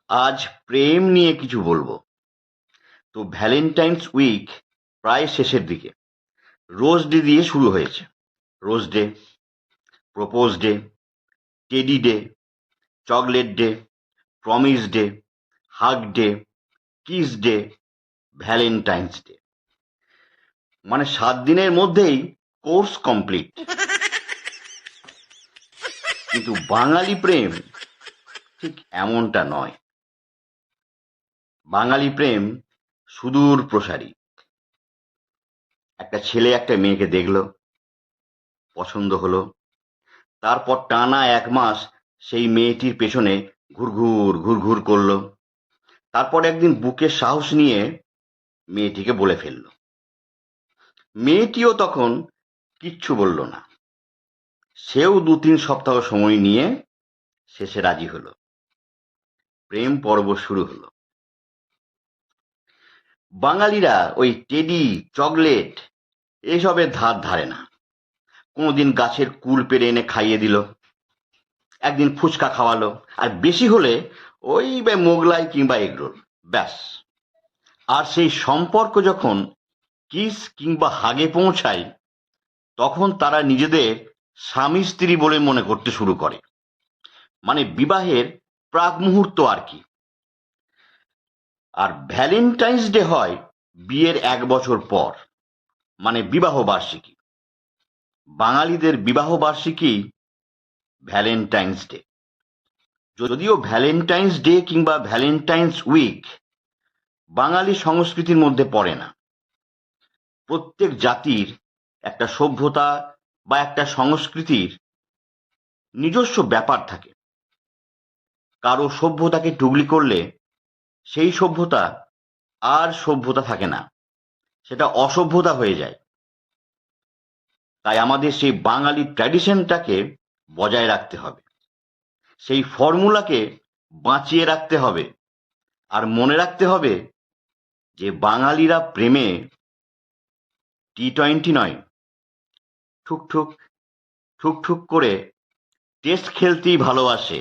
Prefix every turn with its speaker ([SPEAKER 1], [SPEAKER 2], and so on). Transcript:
[SPEAKER 1] আজ প্রেম নিয়ে কিছু বলবো। তো ভ্যালেন্টাইন্স উইক প্রায় শেষের দিকে। রোজ ডে দিয়ে শুরু হয়েছে। Rose day, propose day, teddy day, chocolate day, promise day, hug day, kiss day, Valentine's day. মানে 7 দিনের মধ্যেই কোর্স কমপ্লিট। কিন্তু বাঙালি প্রেম ঠিক এমনটা নয়। বাঙালি প্রেম সুদূর প্রসারী। একটা ছেলে একটা মেয়েকে দেখলো, পছন্দ হলো, তারপর টানা 1 মাস সেই মেয়েটির পেছনে ঘুরঘুর ঘুরঘুর করলো। তারপর একদিন বুকে সাহস নিয়ে মেয়েটিকে বলে ফেললো। মেয়েটিও তখন কিচ্ছু বলল না। সেও 2-3 সপ্তাহ সময় নিয়ে শেষে রাজি হলো। প্রেম পর্ব শুরু হলো। বাঙালিরা ওই টেডি, চকলেট এসবের ধার ধারে না। কোনোদিন গাছের কুল পেড়ে এনে খাইয়ে দিল, একদিন ফুচকা খাওয়ালো, আর বেশি হলে ওই মোগলাই কিংবা এগরোল, ব্যাস। আর সেই সম্পর্ক যখন কিস কিংবা হাগে পৌঁছায়, তখন তারা নিজেদের স্বামী স্ত্রী বলে মনে করতে শুরু করে। মানে বিবাহের প্রাক মুহূর্ত আর কি। আর ভ্যালেন্টাইন্স ডে হয় বিয়ের 1 বছর পর, মানে বিবাহ বার্ষিকী। বাঙালিদের বিবাহ বার্ষিকী ভ্যালেন্টাইন্স ডে। যদিও ভ্যালেন্টাইন্স ডে কিংবা ভ্যালেন্টাইন্স উইক বাঙালি সংস্কৃতির মধ্যে পড়ে না। প্রত্যেক জাতির একটা সভ্যতা বা একটা সংস্কৃতির নিজস্ব ব্যাপার থাকে। কারো সভ্যতাকে টুগলি করলে সেই সভ্যতা আর সভ্যতা থাকে না, সেটা অসভ্যতা হয়ে যায়। তাই আমাদের সেই বাঙালি ট্র্যাডিশনটাকে বজায় রাখতে হবে, সেই ফর্মুলাকে বাঁচিয়ে রাখতে হবে। আর মনে রাখতে হবে যে বাঙালিরা প্রেমে T20 নয়, ঠুক ঠুক ঠুক ঠুক করে টেস্ট খেলতেই ভালোবাসে।